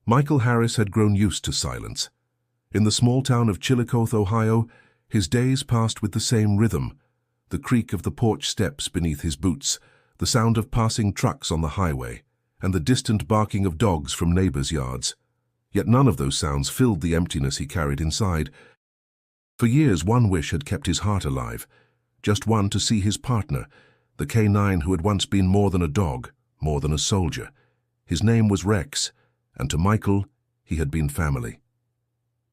Michael Harris had grown used to silence. In the small town of Chillicothe, Ohio, his days passed with the same rhythm: the creak of the porch steps beneath his boots, the sound of passing trucks on the highway, and the distant barking of dogs from neighbors' yards. Yet none of those sounds filled the emptiness he carried inside. For years, one wish had kept his heart alive, just one: to see his partner, the canine who had once been more than a dog, more than a soldier. His name was Rex, and to Michael, he had been family.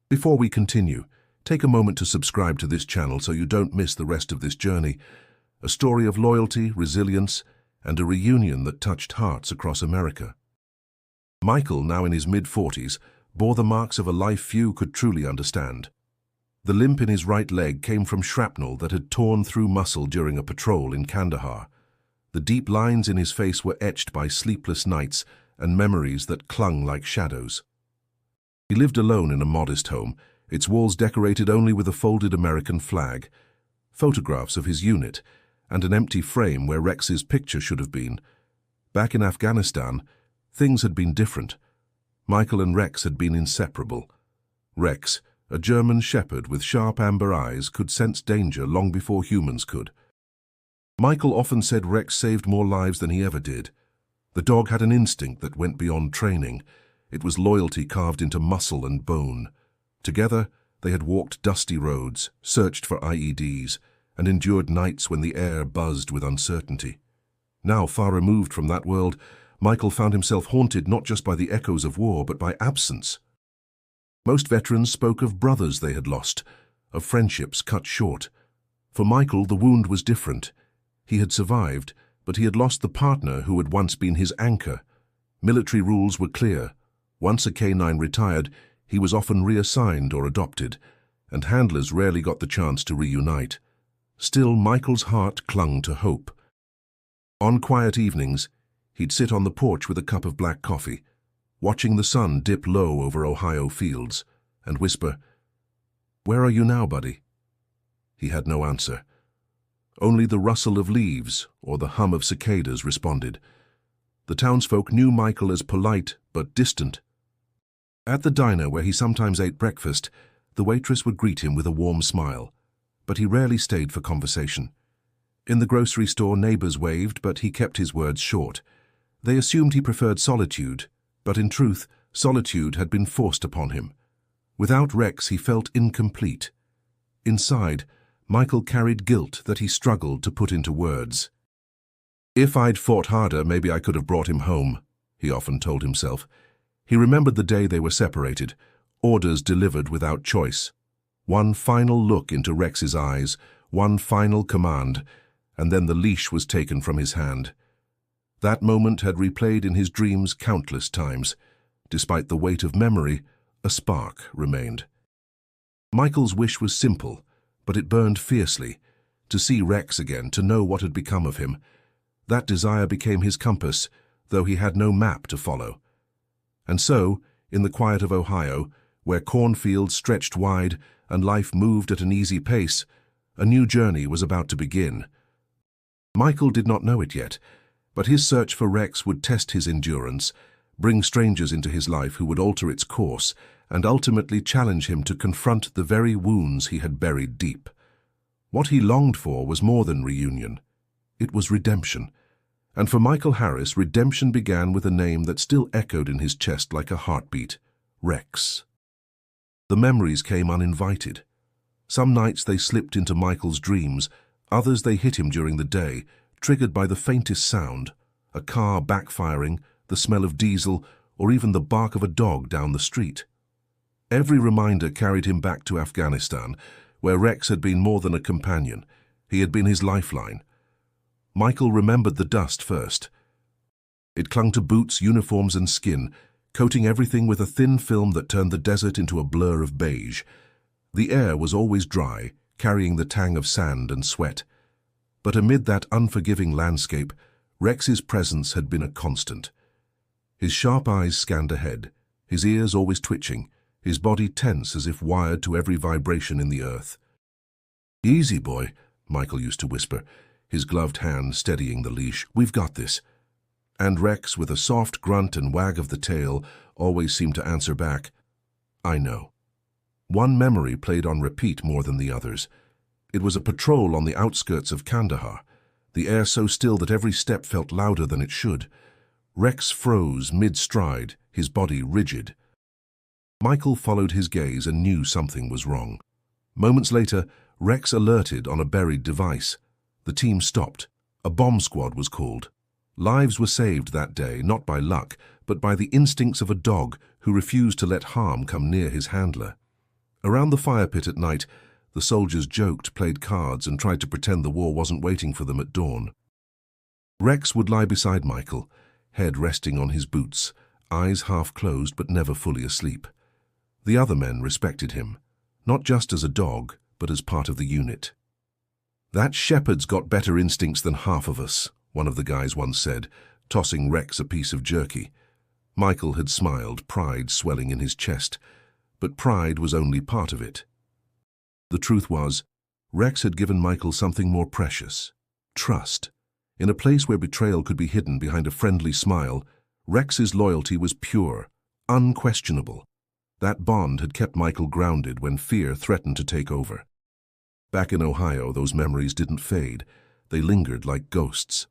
Before we continue, take a moment to subscribe to this channel so you don't miss the rest of this journey, a story of loyalty, resilience, and a reunion that touched hearts across America. Michael, now in his mid-40s, bore the marks of a life few could truly understand. The limp in his right leg came from shrapnel that had torn through muscle during a patrol in Kandahar. The deep lines in his face were etched by sleepless nights and memories that clung like shadows. He lived alone in a modest home, its walls decorated only with a folded American flag, photographs of his unit, and an empty frame where Rex's picture should have been. Back in Afghanistan, things had been different. Michael and Rex had been inseparable. Rex, a German shepherd with sharp amber eyes, could sense danger long before humans could. Michael often said Rex saved more lives than he ever did. The dog had an instinct that went beyond training. It was loyalty carved into muscle and bone. Together, they had walked dusty roads, searched for IEDs, and endured nights when the air buzzed with uncertainty. Now, far removed from that world, Michael found himself haunted not just by the echoes of war, but by absence. Most veterans spoke of brothers they had lost, of friendships cut short. For Michael, the wound was different. He had survived, but he had lost the partner who had once been his anchor. Military rules were clear. Once a canine retired, he was often reassigned or adopted, and handlers rarely got the chance to reunite. Still, Michael's heart clung to hope. On quiet evenings, he'd sit on the porch with a cup of black coffee, watching the sun dip low over Ohio fields, and whisper, "Where are you now, buddy?" He had no answer. Only the rustle of leaves or the hum of cicadas responded. The townsfolk knew Michael as polite but distant. At the diner where he sometimes ate breakfast, the waitress would greet him with a warm smile, but he rarely stayed for conversation. In the grocery store, neighbors waved, but he kept his words short. They assumed he preferred solitude, but in truth, solitude had been forced upon him. Without Rex, he felt incomplete. Inside, Michael carried guilt that he struggled to put into words. "If I'd fought harder, maybe I could have brought him home," he often told himself. He remembered the day they were separated, orders delivered without choice. One final look into Rex's eyes, one final command, and then the leash was taken from his hand. That moment had replayed in his dreams countless times. Despite the weight of memory, a spark remained. Michael's wish was simple, but it burned fiercely: to see Rex again, to know what had become of him. That desire became his compass, though he had no map to follow. And so, in the quiet of Ohio, where cornfields stretched wide and life moved at an easy pace, a new journey was about to begin. Michael did not know it yet, but his search for Rex would test his endurance, bring strangers into his life who would alter its course, and ultimately challenge him to confront the very wounds he had buried deep. What he longed for was more than reunion. It was redemption. And for Michael Harris, redemption began with a name that still echoed in his chest like a heartbeat: Rex. The memories came uninvited. Some nights they slipped into Michael's dreams, others they hit him during the day, triggered by the faintest sound: a car backfiring, the smell of diesel, or even the bark of a dog down the street. Every reminder carried him back to Afghanistan, where Rex had been more than a companion. He had been his lifeline. Michael remembered the dust first. It clung to boots, uniforms, and skin, coating everything with a thin film that turned the desert into a blur of beige. The air was always dry, carrying the tang of sand and sweat. But amid that unforgiving landscape, Rex's presence had been a constant. His sharp eyes scanned ahead, his ears always twitching, his body tense as if wired to every vibration in the earth. "Easy, boy," Michael used to whisper, his gloved hand steadying the leash. "We've got this." And Rex, with a soft grunt and wag of the tail, always seemed to answer back, "I know." One memory played on repeat more than the others. It was a patrol on the outskirts of Kandahar, the air so still that every step felt louder than it should. Rex froze mid-stride, his body rigid. Michael followed his gaze and knew something was wrong. Moments later, Rex alerted on a buried device. The team stopped. A bomb squad was called. Lives were saved that day, not by luck, but by the instincts of a dog who refused to let harm come near his handler. Around the fire pit at night, the soldiers joked, played cards, and tried to pretend the war wasn't waiting for them at dawn. Rex would lie beside Michael, head resting on his boots, eyes half closed but never fully asleep. The other men respected him, not just as a dog, but as part of the unit. "That shepherd's got better instincts than half of us," one of the guys once said, tossing Rex a piece of jerky. Michael had smiled, pride swelling in his chest, but pride was only part of it. The truth was, Rex had given Michael something more precious: trust. In a place where betrayal could be hidden behind a friendly smile, Rex's loyalty was pure, unquestionable. That bond had kept Michael grounded when fear threatened to take over. Back in Ohio, those memories didn't fade. They lingered like ghosts.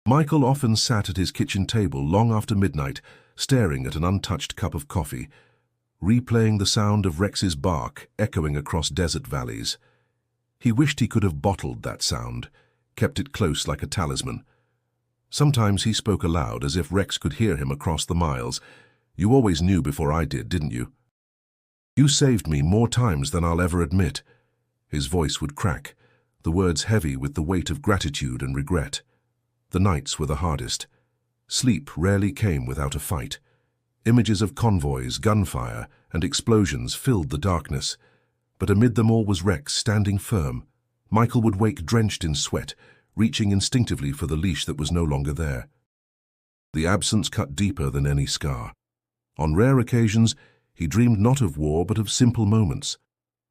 Michael often sat at his kitchen table long after midnight, staring at an untouched cup of coffee, replaying the sound of Rex's bark echoing across desert valleys. He wished he could have bottled that sound, kept it close like a talisman. Sometimes he spoke aloud, as if Rex could hear him across the miles. "You always knew before I did, didn't you? You saved me more times than I'll ever admit." His voice would crack, the words heavy with the weight of gratitude and regret. The nights were the hardest. Sleep rarely came without a fight. Images of convoys, gunfire, and explosions filled the darkness. But amid them all was Rex, standing firm. Michael would wake drenched in sweat, reaching instinctively for the leash that was no longer there. The absence cut deeper than any scar. On rare occasions, he dreamed not of war but of simple moments.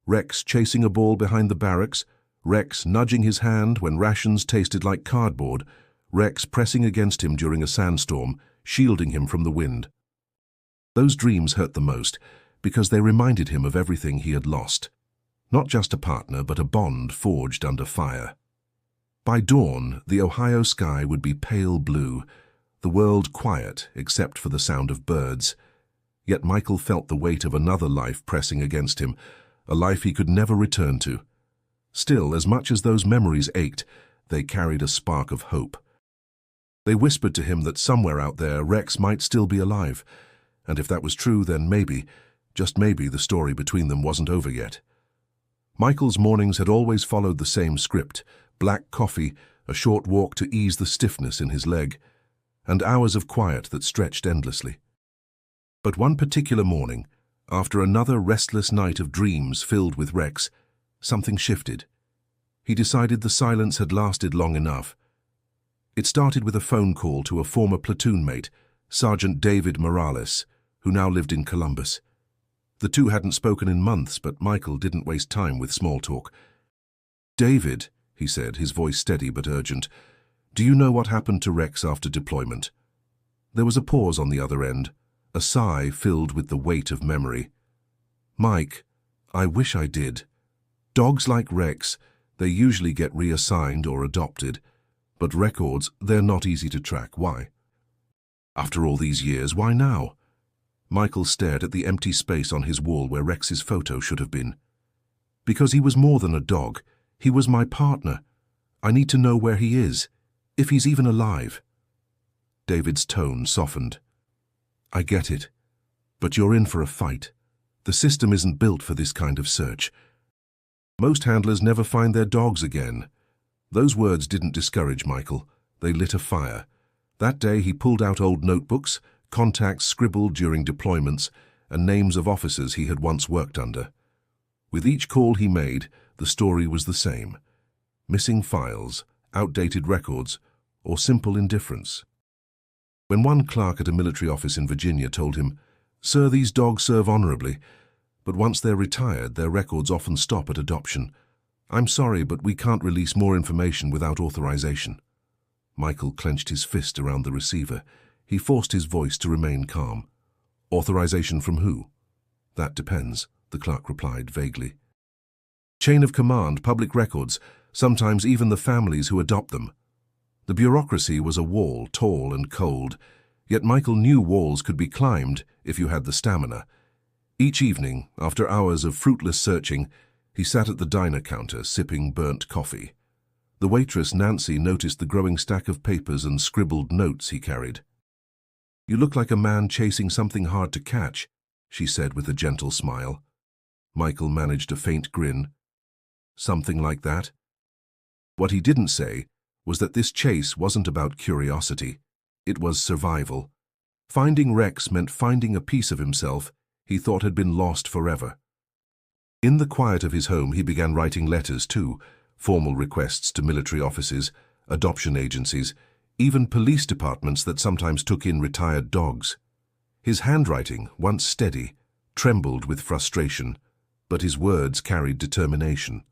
Rex chasing a ball behind the barracks, Rex nudging his hand when rations tasted like cardboard, Rex pressing against him during a sandstorm, shielding him from the wind. Those dreams hurt the most because they reminded him of everything he had lost. Not just a partner, but a bond forged under fire. By dawn, the Ohio sky would be pale blue, the world quiet except for the sound of birds. Yet Michael felt the weight of another life pressing against him, a life he could never return to. Still, as much as those memories ached, they carried a spark of hope. They whispered to him that somewhere out there Rex might still be alive, and if that was true, then maybe, just maybe, the story between them wasn't over yet. Michael's mornings had always followed the same script: black coffee, a short walk to ease the stiffness in his leg, and hours of quiet that stretched endlessly. But one particular morning, after another restless night of dreams filled with Rex, something shifted. He decided the silence had lasted long enough. It started with a phone call to a former platoon mate, Sergeant David Morales, who now lived in Columbus. The two hadn't spoken in months, but Michael didn't waste time with small talk. "David," he said, his voice steady but urgent, "do you know what happened to Rex after deployment?" There was a pause on the other end, a sigh filled with the weight of memory. "Mike, I wish I did. Dogs like Rex, they usually get reassigned or adopted, but records, they're not easy to track. Why? After all these years, why now?" Michael stared at the empty space on his wall where Rex's photo should have been. "Because he was more than a dog. He was my partner. I need to know where he is, if he's even alive." David's tone softened. "I get it, but you're in for a fight. The system isn't built for this kind of search. Most handlers never find their dogs again." Those words didn't discourage Michael. They lit a fire. That day he pulled out old notebooks, contacts scribbled during deployments, and names of officers he had once worked under. With each call he made, the story was the same: missing files, outdated records, or simple indifference. When one clerk at a military office in Virginia told him, "Sir, these dogs serve honorably, but once they're retired, their records often stop at adoption. I'm sorry, but we can't release more information without authorization." Michael clenched his fist around the receiver. He forced his voice to remain calm. Authorization from who? That depends, the clerk replied vaguely. Chain of command, public records, sometimes even the families who adopt them. The bureaucracy was a wall, tall and cold, yet Michael knew walls could be climbed if you had the stamina. Each evening, after hours of fruitless searching, he sat at the diner counter, sipping burnt coffee. The waitress, Nancy, noticed the growing stack of papers and scribbled notes he carried. "You look like a man chasing something hard to catch," she said with a gentle smile. Michael managed a faint grin. Something like that. What he didn't say was that this chase wasn't about curiosity. It was survival. Finding Rex meant finding a piece of himself he thought had been lost forever. In the quiet of his home, he began writing letters too, formal requests to military offices, adoption agencies, even police departments that sometimes took in retired dogs. His handwriting, once steady, trembled with frustration, but his words carried determination.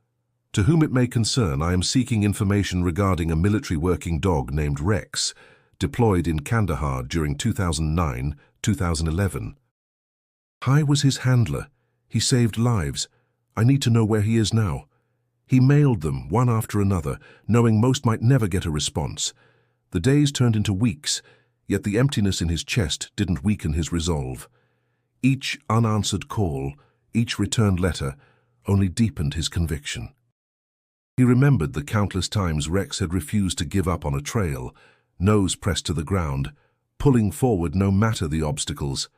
"To whom it may concern, I am seeking information regarding a military working dog named Rex, deployed in Kandahar during 2009-2011. Hi was his handler. He saved lives. I need to know where he is now." He mailed them, one after another, knowing most might never get a response. The days turned into weeks, yet the emptiness in his chest didn't weaken his resolve. Each unanswered call, each returned letter, only deepened his conviction. He remembered the countless times Rex had refused to give up on a trail, nose pressed to the ground, pulling forward no matter the obstacles.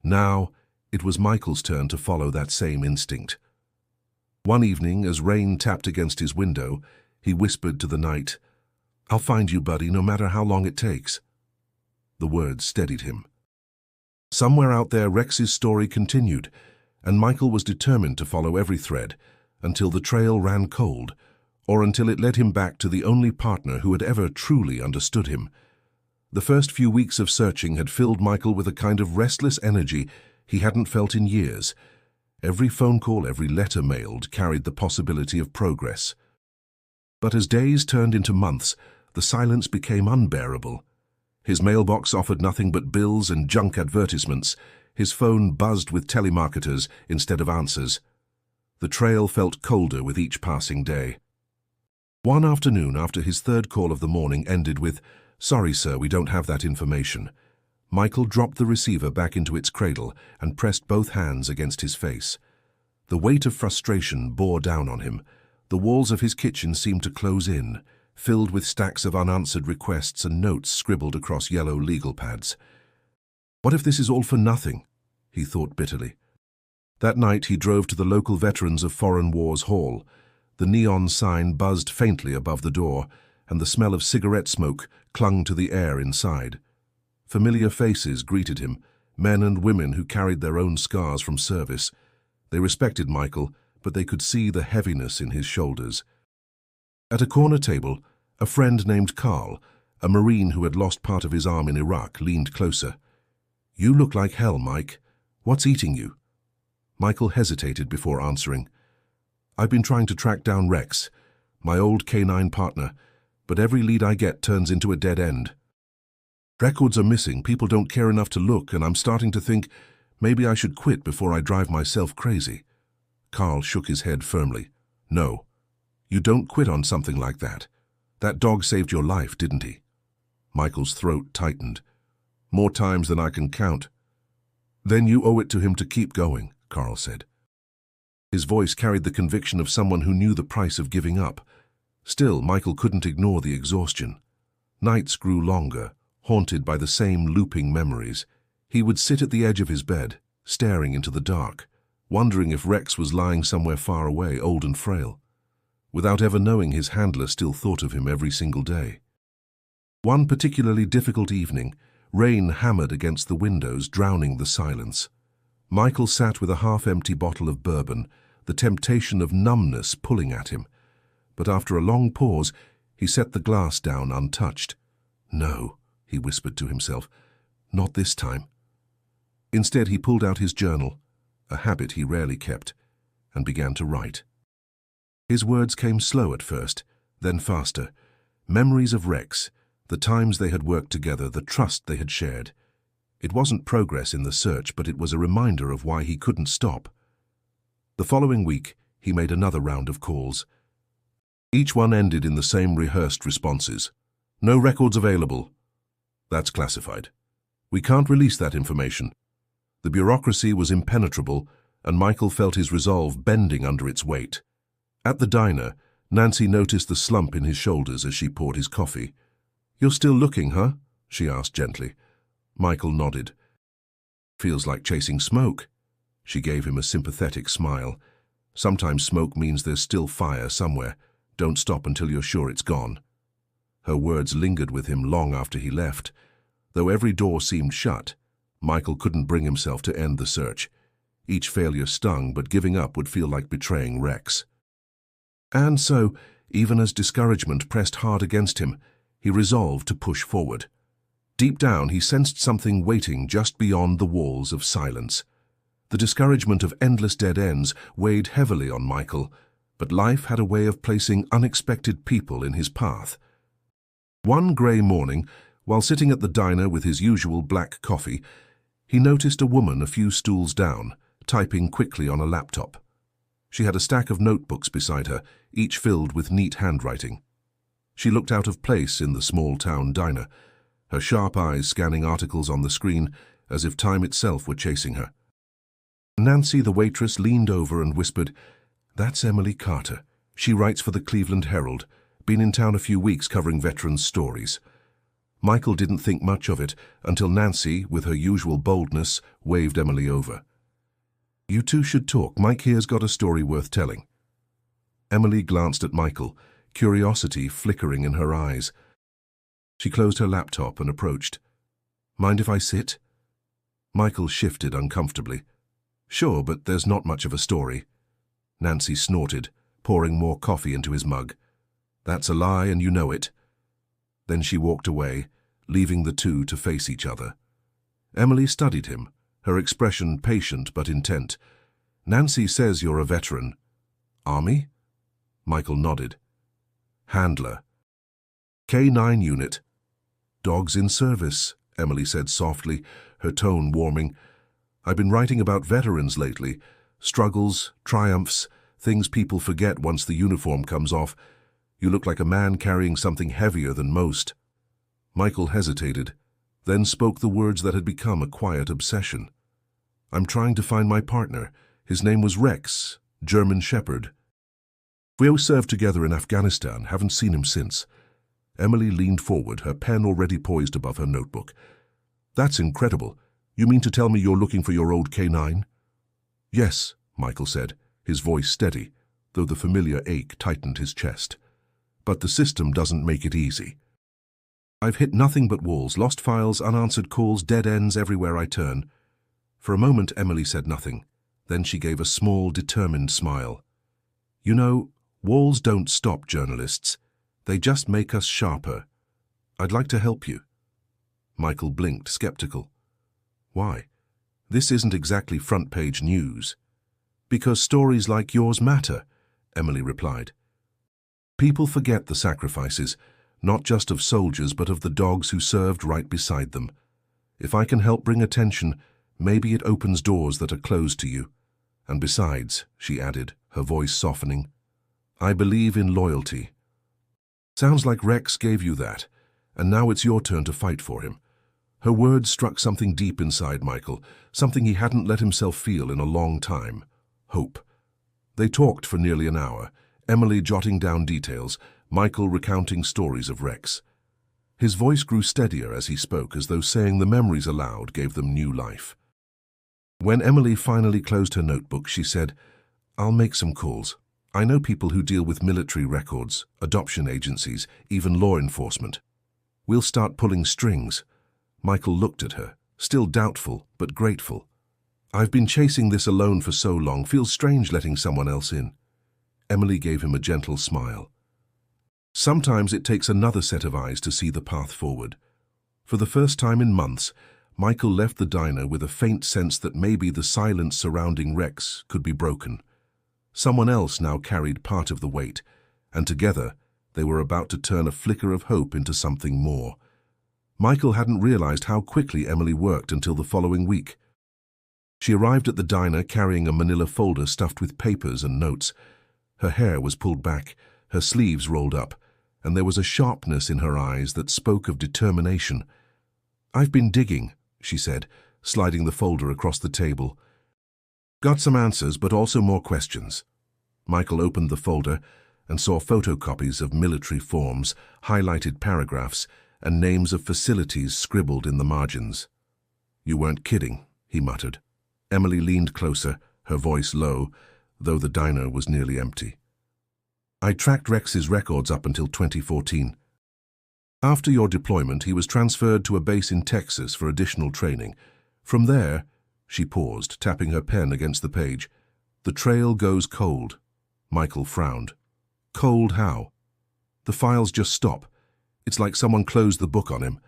Now, it was Michael's turn to follow that same instinct. One evening, as rain tapped against his window, he whispered to the night, "I'll find you, buddy, no matter how long it takes." The words steadied him. Somewhere out there, Rex's story continued, and Michael was determined to follow every thread until the trail ran cold, or until it led him back to the only partner who had ever truly understood him. The first few weeks of searching had filled Michael with a kind of restless energy he hadn't felt in years. Every phone call, every letter mailed carried the possibility of progress. But as days turned into months, the silence became unbearable. His mailbox offered nothing but bills and junk advertisements. His phone buzzed with telemarketers instead of answers. The trail felt colder with each passing day. One afternoon, after his third call of the morning ended with, "Sorry, sir, we don't have that information," Michael dropped the receiver back into its cradle and pressed both hands against his face. The weight of frustration bore down on him. The walls of his kitchen seemed to close in, filled with stacks of unanswered requests and notes scribbled across yellow legal pads. What if this is all for nothing? He thought bitterly. That night he drove to the local Veterans of Foreign Wars Hall. The neon sign buzzed faintly above the door, and the smell of cigarette smoke clung to the air inside. Familiar faces greeted him, men and women who carried their own scars from service. They respected Michael, but they could see the heaviness in his shoulders. At a corner table, a friend named Carl, a Marine who had lost part of his arm in Iraq, leaned closer. "You look like hell, Mike. What's eating you?" Michael hesitated before answering. "I've been trying to track down Rex, my old canine partner, but every lead I get turns into a dead end. Records are missing, people don't care enough to look, and I'm starting to think maybe I should quit before I drive myself crazy." Carl shook his head firmly. "No, you don't quit on something like that. That dog saved your life, didn't he?" Michael's throat tightened. "More times than I can count." "Then you owe it to him to keep going," Carl said. His voice carried the conviction of someone who knew the price of giving up. Still, Michael couldn't ignore the exhaustion. Nights grew longer, haunted by the same looping memories. He would sit at the edge of his bed, staring into the dark, wondering if Rex was lying somewhere far away, old and frail. Without ever knowing, his handler still thought of him every single day. One particularly difficult evening, rain hammered against the windows, drowning the silence. Michael sat with a half-empty bottle of bourbon, the temptation of numbness pulling at him. But after a long pause, he set the glass down untouched. "No," he whispered to himself, "not this time." Instead, he pulled out his journal, a habit he rarely kept, and began to write. His words came slow at first, then faster. Memories of Rex, the times they had worked together, the trust they had shared. It wasn't progress in the search, but it was a reminder of why he couldn't stop. The following week, he made another round of calls. Each one ended in the same rehearsed responses. No records available. That's classified. We can't release that information. The bureaucracy was impenetrable, and Michael felt his resolve bending under its weight. At the diner, Nancy noticed the slump in his shoulders as she poured his coffee. "You're still looking, huh?" she asked gently. Michael nodded. "Feels like chasing smoke." She gave him a sympathetic smile. "Sometimes smoke means there's still fire somewhere. Don't stop until you're sure it's gone." Her words lingered with him long after he left. Though every door seemed shut, Michael couldn't bring himself to end the search. Each failure stung, but giving up would feel like betraying Rex. And so, even as discouragement pressed hard against him, he resolved to push forward. Deep down, he sensed something waiting just beyond the walls of silence. The discouragement of endless dead ends weighed heavily on Michael, but life had a way of placing unexpected people in his path. One grey morning, while sitting at the diner with his usual black coffee, he noticed a woman a few stools down, typing quickly on a laptop. She had a stack of notebooks beside her, each filled with neat handwriting. She looked out of place in the small-town diner, her sharp eyes scanning articles on the screen as if time itself were chasing her. Nancy, the waitress, leaned over and whispered, "That's Emily Carter. She writes for the Cleveland Herald. Been in town a few weeks covering veterans' stories." Michael didn't think much of it until Nancy, with her usual boldness, waved Emily over. "You two should talk. Mike here's got a story worth telling." Emily glanced at Michael, curiosity flickering in her eyes. She closed her laptop and approached. "Mind if I sit?" Michael shifted uncomfortably. "Sure, but there's not much of a story." Nancy snorted, pouring more coffee into his mug. "That's a lie, and you know it." Then she walked away, leaving the two to face each other. Emily studied him, her expression patient but intent. "Nancy says you're a veteran." "Army?" Michael nodded. "Handler." "K-9 unit." "Dogs in service," Emily said softly, her tone warming. "I've been writing about veterans lately. Struggles, triumphs, things people forget once the uniform comes off. You look like a man carrying something heavier than most." Michael hesitated, then spoke the words that had become a quiet obsession. "I'm trying to find my partner. His name was Rex, German Shepherd. We all served together in Afghanistan, haven't seen him since." Emily leaned forward, her pen already poised above her notebook. "That's incredible. You mean to tell me you're looking for your old K-9? "Yes," Michael said, his voice steady, though the familiar ache tightened his chest. "But the system doesn't make it easy. I've hit nothing but walls, lost files, unanswered calls, dead ends everywhere I turn." For a moment, Emily said nothing. Then she gave a small, determined smile. "You know, walls don't stop journalists. They just make us sharper. I'd like to help you." Michael blinked, skeptical. "Why? This isn't exactly front-page news." "Because stories like yours matter," Emily replied. "People forget the sacrifices, not just of soldiers but of the dogs who served right beside them. If I can help bring attention, maybe it opens doors that are closed to you. And besides," she added, her voice softening, "I believe in loyalty. Sounds like Rex gave you that, and now it's your turn to fight for him." Her words struck something deep inside Michael, something he hadn't let himself feel in a long time: hope. They talked for nearly an hour, Emily jotting down details, Michael recounting stories of Rex. His voice grew steadier as he spoke, as though saying the memories aloud gave them new life. When Emily finally closed her notebook, she said, "I'll make some calls. I know people who deal with military records, adoption agencies, even law enforcement. We'll start pulling strings." Michael looked at her, still doubtful but grateful. "I've been chasing this alone for so long, feels strange letting someone else in." Emily gave him a gentle smile. Sometimes it takes another set of eyes to see the path forward. For the first time in months, Michael left the diner with a faint sense that maybe the silence surrounding Rex could be broken. Someone else now carried part of the weight, and together they were about to turn a flicker of hope into something more. Michael hadn't realized how quickly Emily worked until the following week. She arrived at the diner carrying a manila folder stuffed with papers and notes. Her hair was pulled back, her sleeves rolled up, and there was a sharpness in her eyes that spoke of determination. "I've been digging," she said, sliding the folder across the table. "Got some answers, but also more questions." Michael opened the folder and saw photocopies of military forms, highlighted paragraphs, and names of facilities scribbled in the margins. "You weren't kidding," he muttered. Emily leaned closer, her voice low, though the diner was nearly empty. "I tracked Rex's records up until 2014. After your deployment, he was transferred to a base in Texas for additional training. From there," she paused, tapping her pen against the page, "the trail goes cold." Michael frowned. "Cold how?" "The files just stop. It's like someone closed the book on him.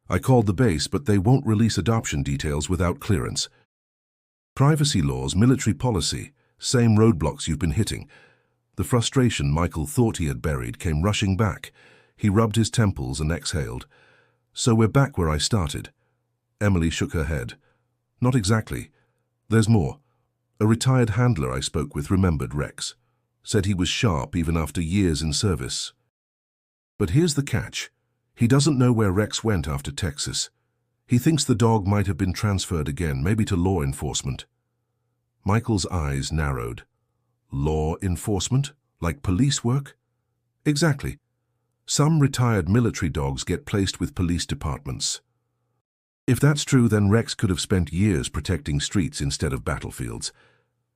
I called the base, but they won't release adoption details without clearance. Privacy laws, military policy, same roadblocks you've been hitting." The frustration Michael thought he had buried came rushing back. He rubbed his temples and exhaled. "So we're back where I started." Emily shook her head. "Not exactly. There's more. A retired handler I spoke with remembered Rex. Said he was sharp even after years in service. But here's the catch. He doesn't know where Rex went after Texas. He thinks the dog might have been transferred again, maybe to law enforcement." Michael's eyes narrowed. "Law enforcement? Like police work?" "Exactly. Some retired military dogs get placed with police departments. If that's true, then Rex could have spent years protecting streets instead of battlefields."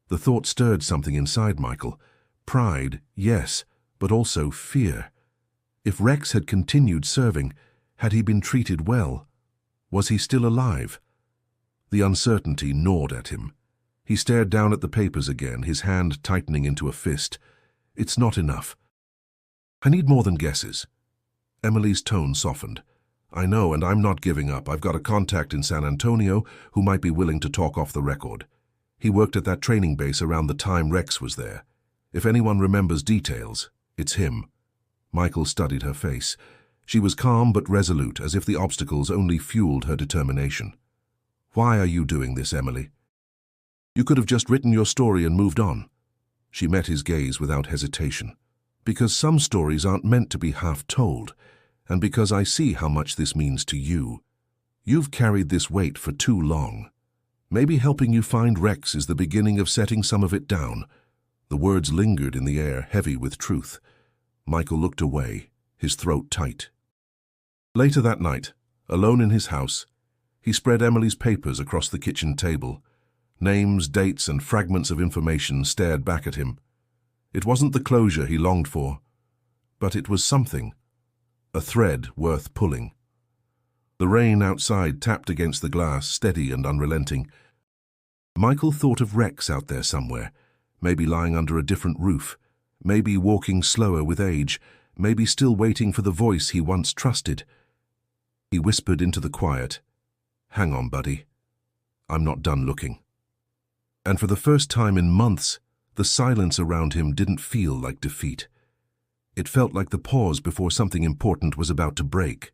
The thought stirred something inside Michael. Pride, yes, but also fear. If Rex had continued serving, had he been treated well? Was he still alive? The uncertainty gnawed at him. He stared down at the papers again, his hand tightening into a fist. "It's not enough. I need more than guesses." Emily's tone softened. "I know, and I'm not giving up. I've got a contact in San Antonio who might be willing to talk off the record. He worked at that training base around the time Rex was there. If anyone remembers details, it's him." Michael studied her face. She was calm but resolute, as if the obstacles only fueled her determination. "Why are you doing this, Emily? You could have just written your story and moved on." She met his gaze without hesitation. "Because some stories aren't meant to be half told, and because I see how much this means to you. You've carried this weight for too long. Maybe helping you find Rex is the beginning of setting some of it down." The words lingered in the air, heavy with truth. Michael looked away, his throat tight. Later that night, alone in his house, he spread Emily's papers across the kitchen table. Names, dates, and fragments of information stared back at him. It wasn't the closure he longed for, but it was something, a thread worth pulling. The rain outside tapped against the glass, steady and unrelenting. Michael thought of Rex out there somewhere, maybe lying under a different roof, maybe walking slower with age, maybe still waiting for the voice he once trusted. He whispered into the quiet, "Hang on, buddy. I'm not done looking." And for the first time in months, the silence around him didn't feel like defeat. It felt like the pause before something important was about to break.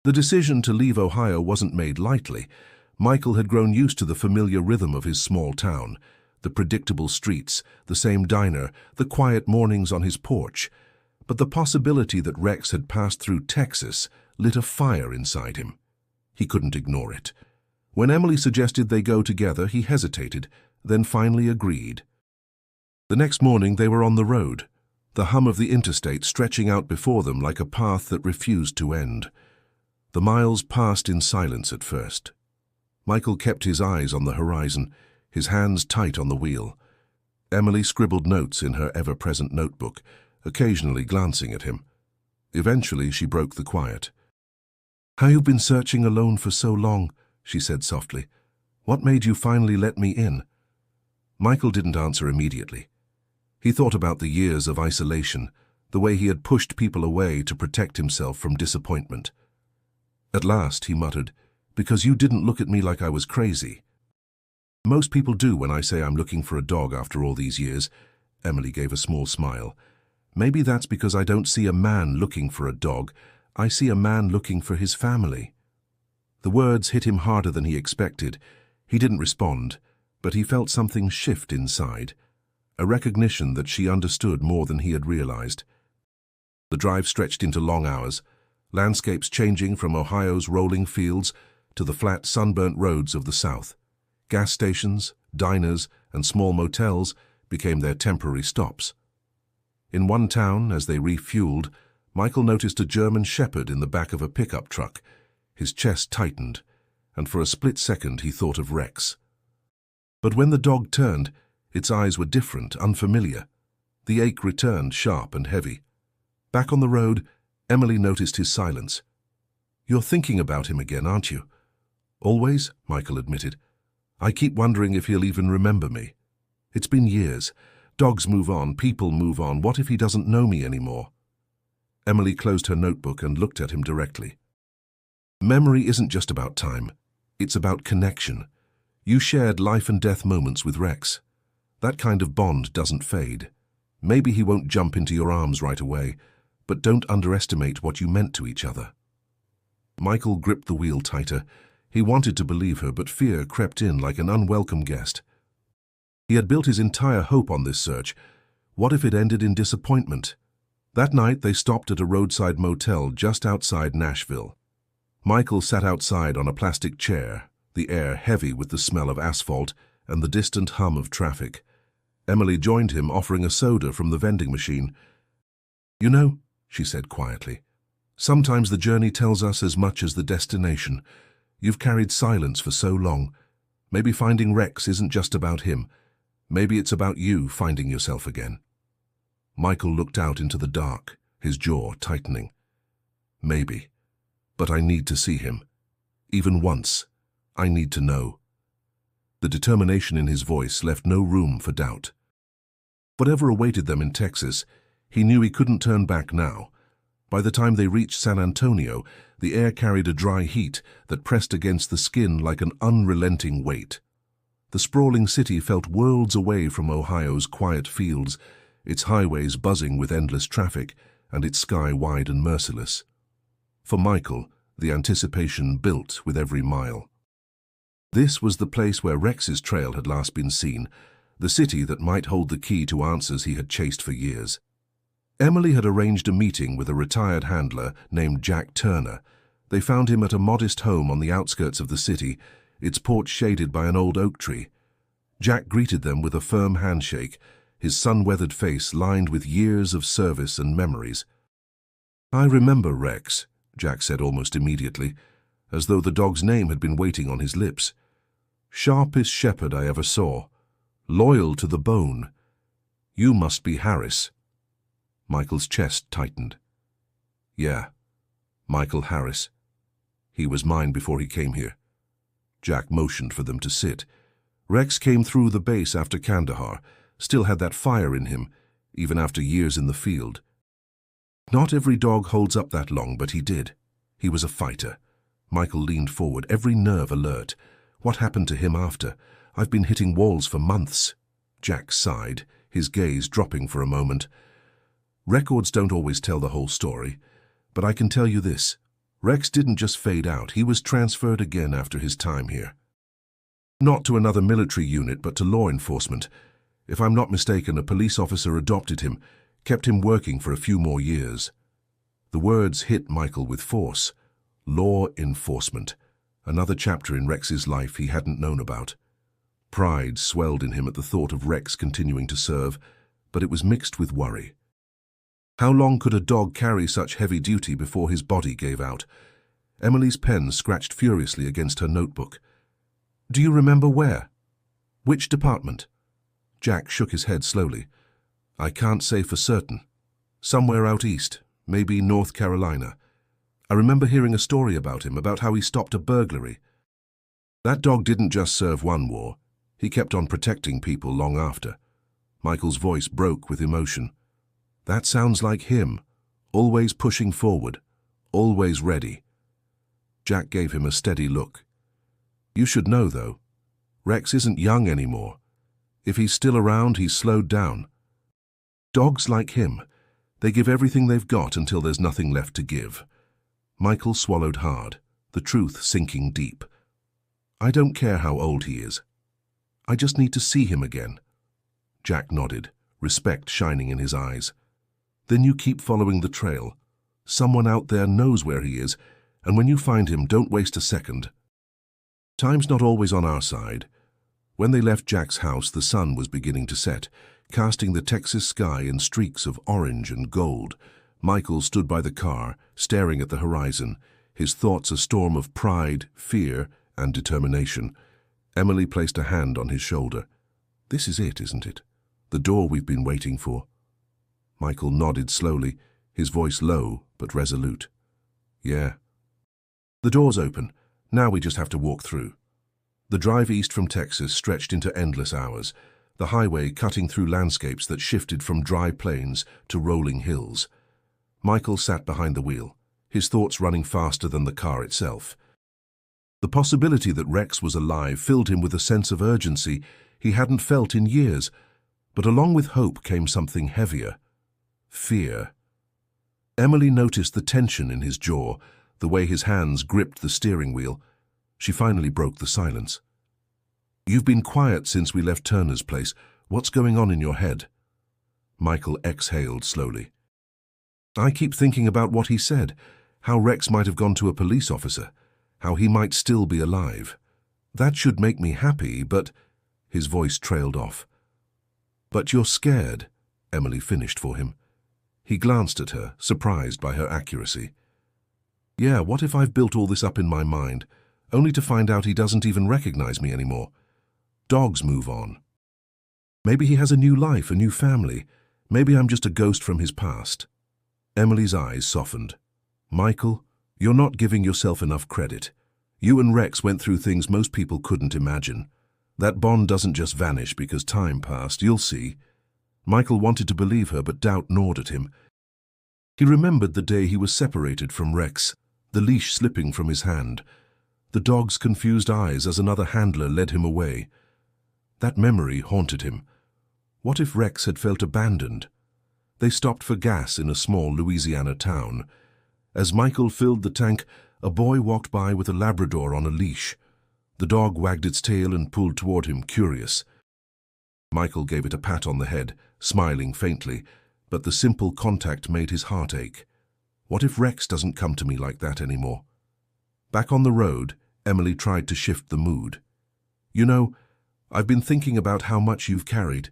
The decision to leave Ohio wasn't made lightly. Michael had grown used to the familiar rhythm of his small town, the predictable streets, the same diner, the quiet mornings on his porch. But the possibility that Rex had passed through Texas lit a fire inside him. He couldn't ignore it. When Emily suggested they go together, he hesitated, then finally agreed. The next morning they were on the road, the hum of the interstate stretching out before them like a path that refused to end. The miles passed in silence at first. Michael kept his eyes on the horizon, his hands tight on the wheel. Emily scribbled notes in her ever-present notebook, occasionally glancing at him. Eventually she broke the quiet. "How you've been searching alone for so long," she said softly. "What made you finally let me in?" Michael didn't answer immediately. He thought about the years of isolation, the way he had pushed people away to protect himself from disappointment. At last, he muttered, "Because you didn't look at me like I was crazy." "Most people do when I say I'm looking for a dog after all these years." Emily gave a small smile. "Maybe that's because I don't see a man looking for a dog. I see a man looking for his family." The words hit him harder than he expected. He didn't respond, but he felt something shift inside, a recognition that she understood more than he had realized. The drive stretched into long hours, landscapes changing from Ohio's rolling fields to the flat, sunburnt roads of the South. Gas stations, diners, and small motels became their temporary stops. In one town, as they refueled, Michael noticed a German shepherd in the back of a pickup truck. His chest tightened, and for a split second he thought of Rex. But when the dog turned, its eyes were different, unfamiliar. The ache returned, sharp and heavy. Back on the road, Emily noticed his silence. "You're thinking about him again, aren't you?" "Always," Michael admitted. "I keep wondering if he'll even remember me. It's been years. Dogs move on, people move on. What if he doesn't know me anymore?" Emily closed her notebook and looked at him directly. "Memory isn't just about time. It's about connection. You shared life and death moments with Rex. That kind of bond doesn't fade. Maybe he won't jump into your arms right away, but don't underestimate what you meant to each other." Michael gripped the wheel tighter. He wanted to believe her, but fear crept in like an unwelcome guest. He had built his entire hope on this search. What if it ended in disappointment? That night they stopped at a roadside motel just outside Nashville. Michael sat outside on a plastic chair, the air heavy with the smell of asphalt and the distant hum of traffic. Emily joined him, offering a soda from the vending machine. "You know," she said quietly, "sometimes the journey tells us as much as the destination. You've carried silence for so long. Maybe finding Rex isn't just about him. Maybe it's about you finding yourself again." Michael looked out into the dark, his jaw tightening. "Maybe. But I need to see him. Even once. I need to know." The determination in his voice left no room for doubt. Whatever awaited them in Texas, he knew he couldn't turn back now. By the time they reached San Antonio, the air carried a dry heat that pressed against the skin like an unrelenting weight. The sprawling city felt worlds away from Ohio's quiet fields, its highways buzzing with endless traffic, and its sky wide and merciless. For Michael, the anticipation built with every mile. This was the place where Rex's trail had last been seen, the city that might hold the key to answers he had chased for years. Emily had arranged a meeting with a retired handler named Jack Turner. They found him at a modest home on the outskirts of the city, its porch shaded by an old oak tree. Jack greeted them with a firm handshake, his sun-weathered face lined with years of service and memories. "I remember Rex," Jack said almost immediately, as though the dog's name had been waiting on his lips. "Sharpest shepherd I ever saw. Loyal to the bone. You must be Harris." Michael's chest tightened. "Yeah, Michael Harris. He was mine before he came here." Jack motioned for them to sit. Rex came through the base after Kandahar, still had that fire in him, even after years in the field. Not every dog holds up that long, but he did. He was a fighter. Michael leaned forward, every nerve alert. "What happened to him after? I've been hitting walls for months." Jack sighed, his gaze dropping for a moment. "Records don't always tell the whole story, but I can tell you this. Rex didn't just fade out, he was transferred again after his time here. Not to another military unit, but to law enforcement. If I'm not mistaken, a police officer adopted him, kept him working for a few more years." The words hit Michael with force. Law enforcement. Another chapter in Rex's life he hadn't known about. Pride swelled in him at the thought of Rex continuing to serve, but it was mixed with worry. How long could a dog carry such heavy duty before his body gave out? Emily's pen scratched furiously against her notebook. "Do you remember where? Which department?" Jack shook his head slowly. "I can't say for certain. Somewhere out east, maybe North Carolina. I remember hearing a story about him, about how he stopped a burglary. That dog didn't just serve one war. He kept on protecting people long after." Michael's voice broke with emotion. "That sounds like him, always pushing forward, always ready." Jack gave him a steady look. "You should know, though, Rex isn't young anymore. If he's still around, he's slowed down. Dogs like him, they give everything they've got until there's nothing left to give. Michael swallowed hard, the truth sinking deep. I don't care how old he is. I just need to see him again. Jack nodded, respect shining in his eyes. Then you keep following the trail. Someone out there knows where he is, and when you find him, don't waste a second. Time's not always on our side. When they left Jack's house, the sun was beginning to set, casting the Texas sky in streaks of orange and gold. Michael stood by the car, staring at the horizon, his thoughts a storm of pride, fear, and determination. Emily placed a hand on his shoulder. This is it, isn't it? The door we've been waiting for. Michael nodded slowly, his voice low but resolute. Yeah. The door's open. Now we just have to walk through. The drive east from Texas stretched into endless hours, the highway cutting through landscapes that shifted from dry plains to rolling hills. Michael sat behind the wheel, his thoughts running faster than the car itself. The possibility that Rex was alive filled him with a sense of urgency he hadn't felt in years, but along with hope came something heavier. Fear. Emily noticed the tension in his jaw, the way his hands gripped the steering wheel. She finally broke the silence. You've been quiet since we left Turner's place. What's going on in your head? Michael exhaled slowly. I keep thinking about what he said, how Rex might have gone to a police officer, how he might still be alive. That should make me happy, but... His voice trailed off. But you're scared, Emily finished for him. He glanced at her, surprised by her accuracy. Yeah, what if I've built all this up in my mind, only to find out he doesn't even recognize me anymore? Dogs move on. Maybe he has a new life, a new family. Maybe I'm just a ghost from his past. Emily's eyes softened. Michael, you're not giving yourself enough credit. You and Rex went through things most people couldn't imagine. That bond doesn't just vanish because time passed, you'll see. Michael wanted to believe her, but doubt gnawed at him. He remembered the day he was separated from Rex, the leash slipping from his hand, the dog's confused eyes as another handler led him away. That memory haunted him. What if Rex had felt abandoned? They stopped for gas in a small Louisiana town. As Michael filled the tank, a boy walked by with a Labrador on a leash. The dog wagged its tail and pulled toward him, curious. Michael gave it a pat on the head, smiling faintly, but the simple contact made his heart ache. What if Rex doesn't come to me like that anymore? Back on the road, Emily tried to shift the mood. You know, I've been thinking about how much you've carried.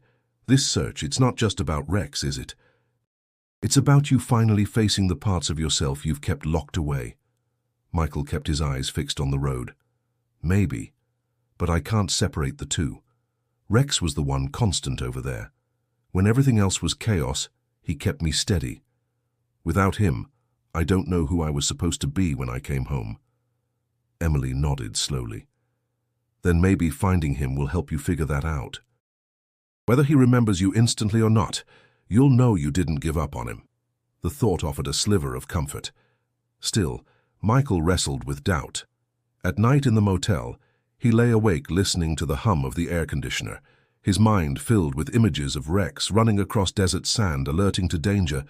This search, it's not just about Rex, is it? It's about you finally facing the parts of yourself you've kept locked away. Michael kept his eyes fixed on the road. Maybe, but I can't separate the two. Rex was the one constant over there. When everything else was chaos, he kept me steady. Without him, I don't know who I was supposed to be when I came home. Emily nodded slowly. Then maybe finding him will help you figure that out. Whether he remembers you instantly or not, you'll know you didn't give up on him. The thought offered a sliver of comfort. Still, Michael wrestled with doubt. At night in the motel, he lay awake listening to the hum of the air conditioner, his mind filled with images of Rex running across desert sand, alerting to danger,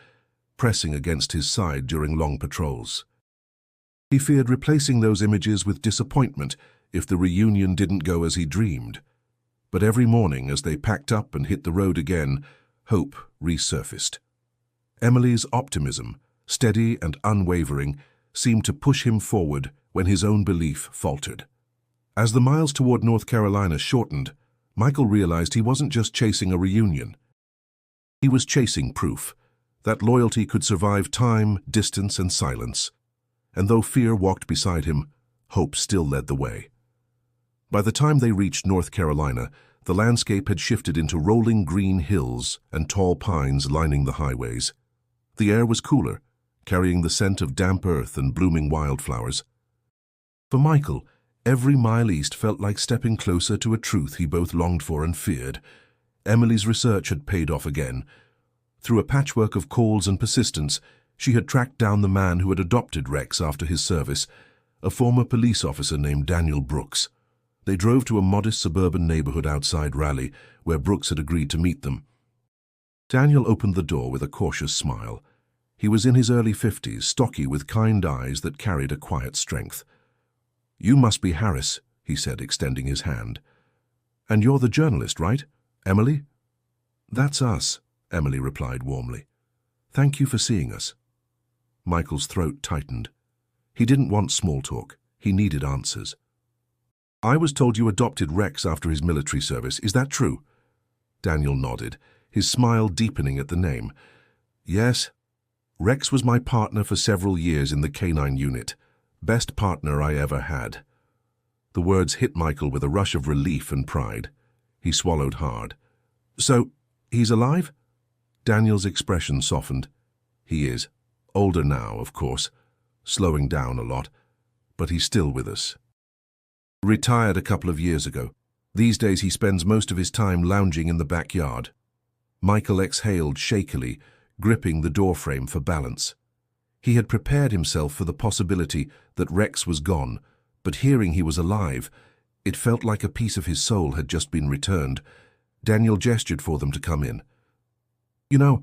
pressing against his side during long patrols. He feared replacing those images with disappointment if the reunion didn't go as he dreamed. But every morning as they packed up and hit the road again, hope resurfaced. Emily's optimism, steady and unwavering, seemed to push him forward when his own belief faltered. As the miles toward North Carolina shortened, Michael realized he wasn't just chasing a reunion. He was chasing proof that loyalty could survive time, distance, and silence. And though fear walked beside him, hope still led the way. By the time they reached North Carolina, the landscape had shifted into rolling green hills and tall pines lining the highways. The air was cooler, carrying the scent of damp earth and blooming wildflowers. For Michael, every mile east felt like stepping closer to a truth he both longed for and feared. Emily's research had paid off again. Through a patchwork of calls and persistence, she had tracked down the man who had adopted Rex after his service, a former police officer named Daniel Brooks. They drove to a modest suburban neighborhood outside Raleigh, where Brooks had agreed to meet them. Daniel opened the door with a cautious smile. He was in his early 50s, stocky with kind eyes that carried a quiet strength. "You must be Harris," he said, extending his hand. "And you're the journalist, right? Emily?" "That's us," Emily replied warmly. "Thank you for seeing us." Michael's throat tightened. He didn't want small talk. He needed answers. "I was told you adopted Rex after his military service. Is that true?" Daniel nodded, his smile deepening at the name. "Yes. Rex was my partner for several years in the canine unit. Best partner I ever had." The words hit Michael with a rush of relief and pride. He swallowed hard. "So, he's alive?" Daniel's expression softened. "He is. Older now, of course. Slowing down a lot. But he's still with us. Retired a couple of years ago. These days he spends most of his time lounging in the backyard." Michael exhaled shakily, gripping the doorframe for balance. He had prepared himself for the possibility that Rex was gone, but hearing he was alive, it felt like a piece of his soul had just been returned. Daniel gestured for them to come in. "You know,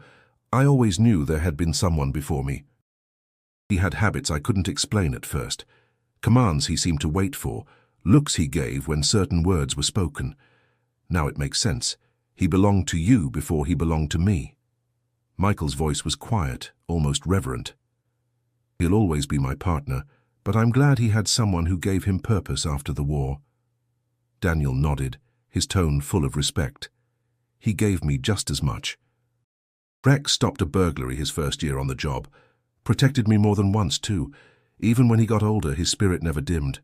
I always knew there had been someone before me. He had habits I couldn't explain at first, commands he seemed to wait for, looks he gave when certain words were spoken. Now it makes sense. He belonged to you before he belonged to me." Michael's voice was quiet, almost reverent. "He'll always be my partner, but I'm glad he had someone who gave him purpose after the war." Daniel nodded, his tone full of respect. "He gave me just as much. Rex stopped a burglary his first year on the job. Protected me more than once, too. Even when he got older, his spirit never dimmed.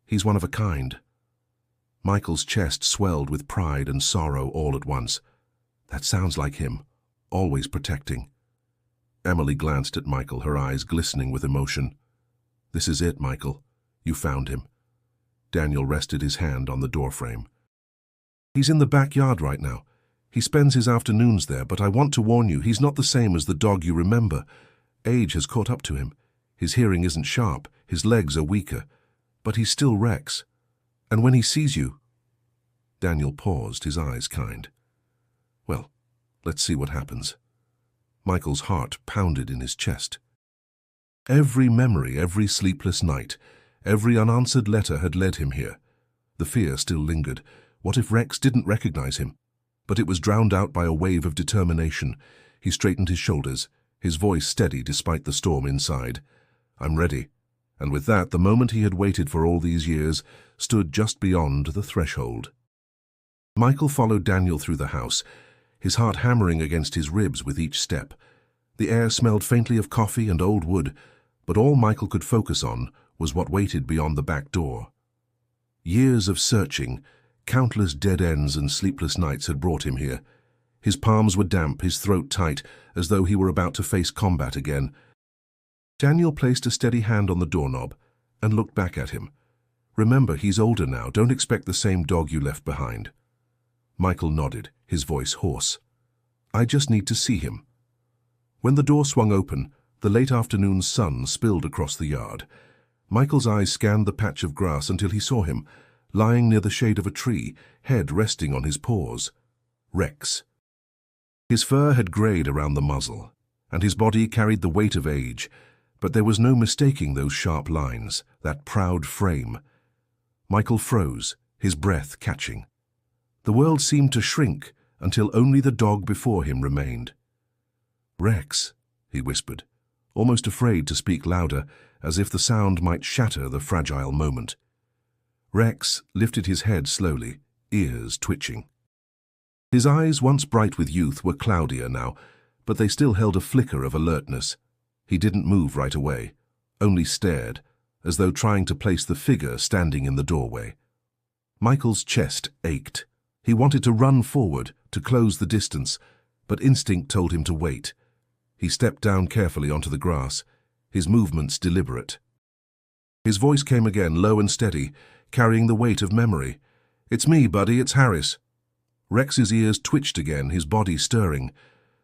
He's one of a kind." Michael's chest swelled with pride and sorrow all at once. That sounds like him, always protecting. Emily glanced at Michael, her eyes glistening with emotion. "This is it, Michael. You found him." Daniel rested his hand on the doorframe. "He's in the backyard right now. He spends his afternoons there, but I want to warn you, he's not the same as the dog you remember. Age has caught up to him. His hearing isn't sharp, his legs are weaker, but he's still Rex. And when he sees you—" Daniel paused, his eyes kind. "Well, let's see what happens." Michael's heart pounded in his chest. Every memory, every sleepless night, every unanswered letter had led him here. The fear still lingered. What if Rex didn't recognize him? But it was drowned out by a wave of determination. He straightened his shoulders, his voice steady despite the storm inside. "I'm ready." And with that, the moment he had waited for all these years stood just beyond the threshold. Michael followed Daniel through the house, his heart hammering against his ribs with each step. The air smelled faintly of coffee and old wood, but all Michael could focus on was what waited beyond the back door. Years of searching, countless dead ends and sleepless nights had brought him here. His palms were damp, his throat tight, as though he were about to face combat again. Daniel placed a steady hand on the doorknob and looked back at him. "Remember, he's older now. Don't expect the same dog you left behind." Michael nodded, his voice hoarse. "I just need to see him." When the door swung open, the late afternoon sun spilled across the yard. Michael's eyes scanned the patch of grass until he saw him, lying near the shade of a tree, head resting on his paws. Rex. His fur had grayed around the muzzle, and his body carried the weight of age, but there was no mistaking those sharp lines, that proud frame. Michael froze, his breath catching. The world seemed to shrink until only the dog before him remained. "Rex," he whispered, almost afraid to speak louder, as if the sound might shatter the fragile moment. Rex lifted his head slowly, ears twitching. His eyes, once bright with youth, were cloudier now, but they still held a flicker of alertness. He didn't move right away, only stared, as though trying to place the figure standing in the doorway. Michael's chest ached. He wanted to run forward, to close the distance, but instinct told him to wait. He stepped down carefully onto the grass, his movements deliberate. His voice came again, low and steady, carrying the weight of memory. "It's me, buddy, it's Harris." Rex's ears twitched again, his body stirring.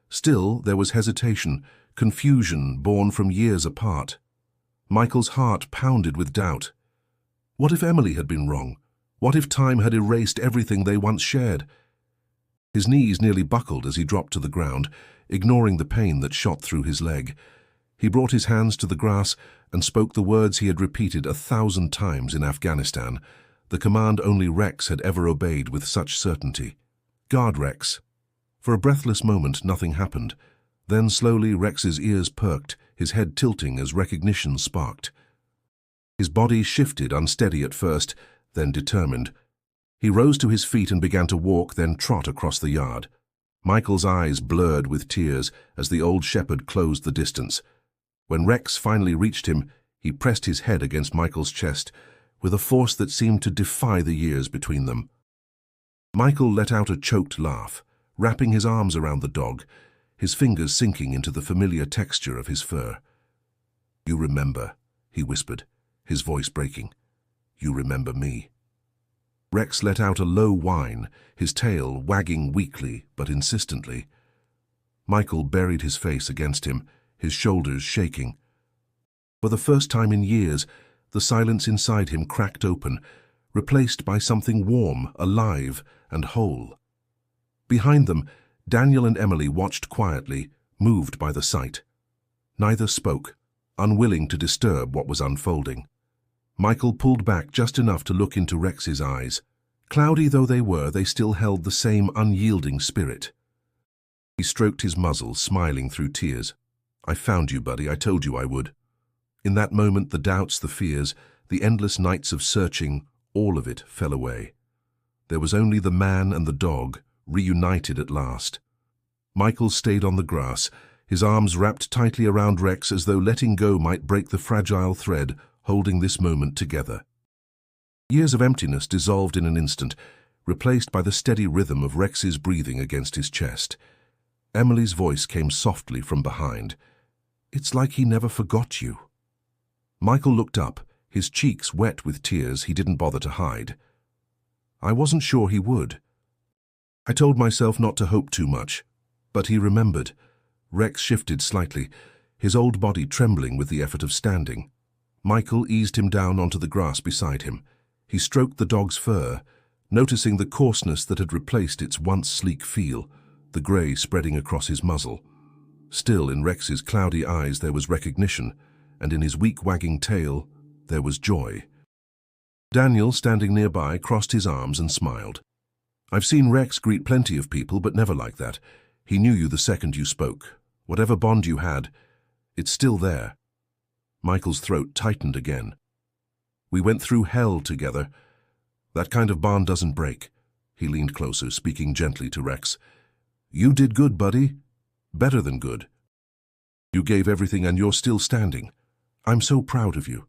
Still, there was hesitation, confusion born from years apart. Michael's heart pounded with doubt. What if Emily had been wrong? What if time had erased everything they once shared? His knees nearly buckled as he dropped to the ground, ignoring the pain that shot through his leg. He brought his hands to the grass and spoke the words he had repeated 1,000 times in Afghanistan, the command only Rex had ever obeyed with such certainty. "Guard, Rex." For a breathless moment, nothing happened. Then slowly Rex's ears perked, his head tilting as recognition sparked. His body shifted, unsteady at first, then determined. He rose to his feet and began to walk, then trot across the yard. Michael's eyes blurred with tears as the old shepherd closed the distance. When Rex finally reached him, he pressed his head against Michael's chest with a force that seemed to defy the years between them. Michael let out a choked laugh, wrapping his arms around the dog, his fingers sinking into the familiar texture of his fur. "You remember," he whispered, his voice breaking. "You remember me." Rex let out a low whine, his tail wagging weakly but insistently. Michael buried his face against him, his shoulders shaking. For the first time in years, the silence inside him cracked open, replaced by something warm, alive, and whole. Behind them, Daniel and Emily watched quietly, moved by the sight. Neither spoke, unwilling to disturb what was unfolding. Michael pulled back just enough to look into Rex's eyes. Cloudy though they were, they still held the same unyielding spirit. He stroked his muzzle, smiling through tears. "I found you, buddy. I told you I would." In that moment, the doubts, the fears, the endless nights of searching, all of it fell away. There was only the man and the dog, reunited at last. Michael stayed on the grass, his arms wrapped tightly around Rex as though letting go might break the fragile thread holding this moment together. Years of emptiness dissolved in an instant, replaced by the steady rhythm of Rex's breathing against his chest. Emily's voice came softly from behind. "It's like he never forgot you." Michael looked up, his cheeks wet with tears he didn't bother to hide. "I wasn't sure he would. I told myself not to hope too much, but he remembered." Rex shifted slightly, his old body trembling with the effort of standing. Michael eased him down onto the grass beside him. He stroked the dog's fur, noticing the coarseness that had replaced its once sleek feel, the grey spreading across his muzzle. Still, in Rex's cloudy eyes there was recognition, and in his weak wagging tail there was joy. Daniel, standing nearby, crossed his arms and smiled. "I've seen Rex greet plenty of people, but never like that. He knew you the second you spoke. Whatever bond you had, it's still there." Michael's throat tightened again. "We went through hell together. That kind of bond doesn't break." He leaned closer, speaking gently to Rex. "You did good, buddy. Better than good. You gave everything and you're still standing. I'm so proud of you."